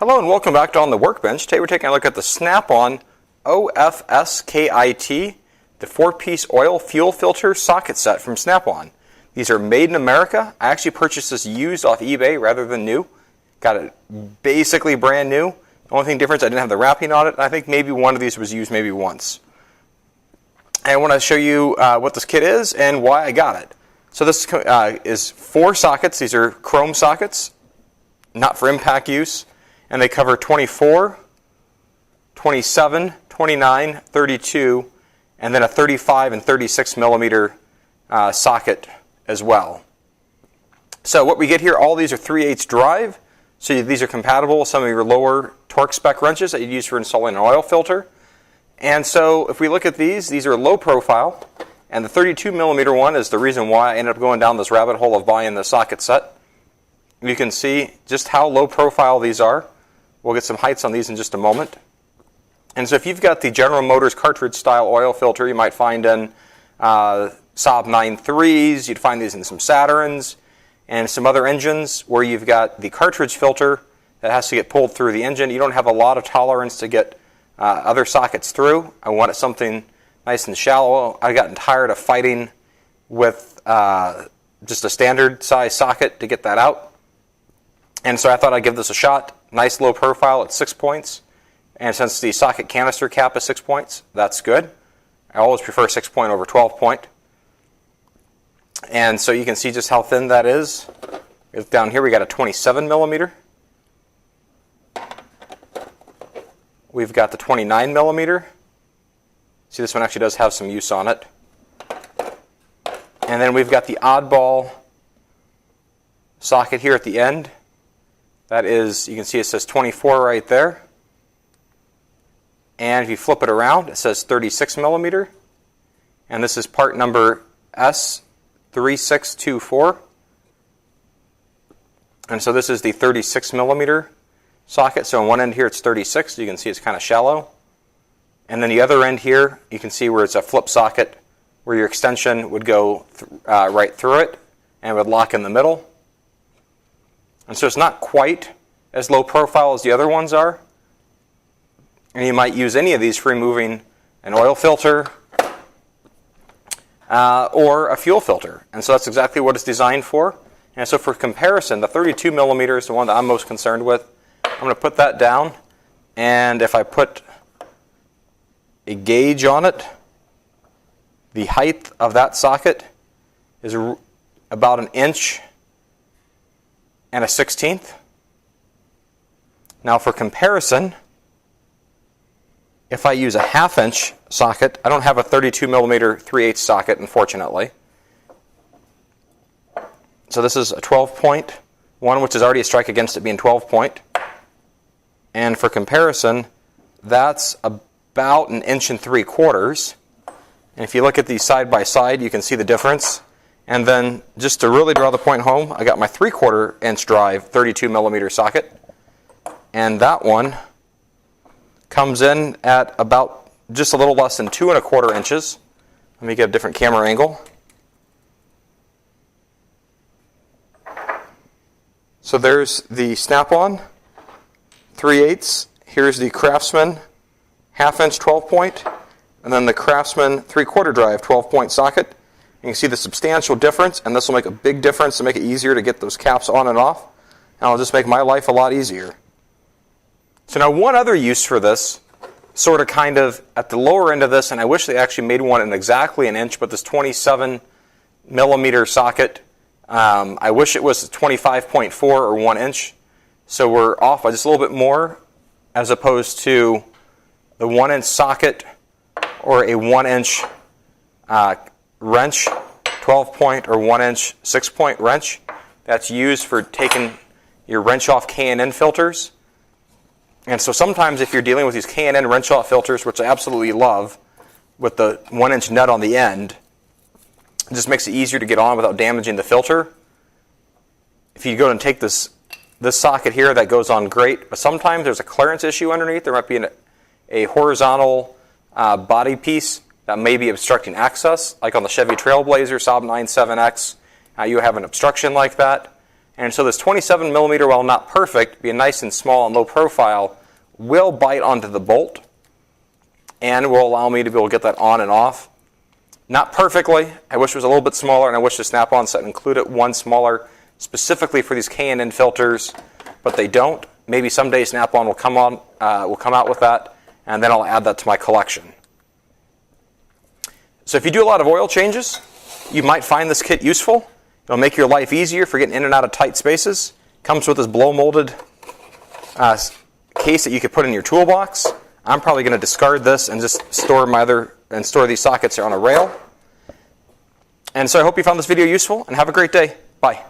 Hello and welcome back to On the Workbench. Today we're taking a look at the Snap-on OFSKIT, the 4-piece oil fuel filter socket set from Snap-on. These are made in America. I actually purchased this used off eBay rather than new. Got it basically brand new. The only thing different is I didn't have the wrapping on it. And I think maybe one of these was used maybe once. And I want to show you what this kit is and why I got it. So this is 4 sockets. These are chrome sockets, not for impact use. And they cover 24, 27, 29, 32, and then a 35 and 36 millimeter socket as well. So what we get here, all these are 3/8 drive. So these are compatible with some of your lower torque spec wrenches that you'd use for installing an oil filter. And so if we look at these are low profile. And the 32 millimeter one is the reason why I ended up going down this rabbit hole of buying the socket set. You can see just how low profile these are. We'll get some heights on these in just a moment. And so if you've got the General Motors cartridge style oil filter you might find in Saab 9.3s, you'd find these in some Saturns, and some other engines where you've got the cartridge filter that has to get pulled through the engine. You don't have a lot of tolerance to get other sockets through. I wanted something nice and shallow. I've gotten tired of fighting with just a standard size socket to get that out. And so I thought I'd give this a shot. Nice low profile at 6 points. And since the socket canister cap is 6 points, that's good. I always prefer 6 point over 12 point. And so you can see just how thin that is. Down here we got a 27 millimeter. We've got the 29 millimeter. See, this one actually does have some use on it. And then we've got the oddball socket here at the end. That is, you can see it says 24 right there. And if you flip it around, it says 36 millimeter. And this is part number S3624. And so this is the 36 millimeter socket. So on one end here it's 36. You can see it's kind of shallow. And then the other end here, you can see where it's a flip socket where your extension would go right through it and would lock in the middle. And so it's not quite as low profile as the other ones are. And you might use any of these for removing an oil filter or a fuel filter. And so that's exactly what it's designed for. And so for comparison, the 32 millimeter is the one that I'm most concerned with. I'm going to put that down. And if I put a gauge on it, the height of that socket is about 1 inch and a 1/16. Now for comparison, if I use a 1/2 inch socket, I don't have a 32 millimeter 3/8 socket, unfortunately. So this is a 12 point one, which is already a strike against it being 12 point. And for comparison, that's about 1 3/4 inches. And if you look at these side by side, you can see the difference. And then just to really draw the point home, I got my 3/4 inch drive 32 millimeter socket. And that one comes in at about just a little less than 2 1/4 inches. Let me get a different camera angle. So there's the Snap-on 3/8. Here's the Craftsman 1/2 inch 12 point. And then the Craftsman 3/4 drive 12 point socket. You can see the substantial difference, and this will make a big difference to make it easier to get those caps on and off. And it'll just make my life a lot easier. So now one other use for this, sort of kind of at the lower end of this, and I wish they actually made one in exactly 1 inch, but this 27 millimeter socket, I wish it was 25.4 or 1 inch. So we're off by just a little bit more as opposed to the 1 inch socket or a 1 inch wrench, 12 point or 1 inch 6 point wrench that's used for taking your wrench off K&N filters. And so sometimes if you're dealing with these K&N wrench off filters, which I absolutely love, with the 1 inch nut on the end, it just makes it easier to get on without damaging the filter. If you go and take this socket here, that goes on great, but sometimes there's a clearance issue underneath. There might be a horizontal body piece that may be obstructing access, like on the Chevy Trailblazer, Saab 9.7X. You have an obstruction like that. And so this 27 millimeter, while not perfect, being nice and small and low profile, will bite onto the bolt and will allow me to be able to get that on and off. Not perfectly. I wish it was a little bit smaller, and I wish the Snap-on set included one smaller specifically for these K&N filters, but they don't. Maybe someday Snap-on will come out with that, and then I'll add that to my collection. So if you do a lot of oil changes, you might find this kit useful. It'll make your life easier for getting in and out of tight spaces. Comes with this blow molded case that you could put in your toolbox. I'm probably going to discard this and just store these sockets on a rail. And so I hope you found this video useful, and have a great day. Bye.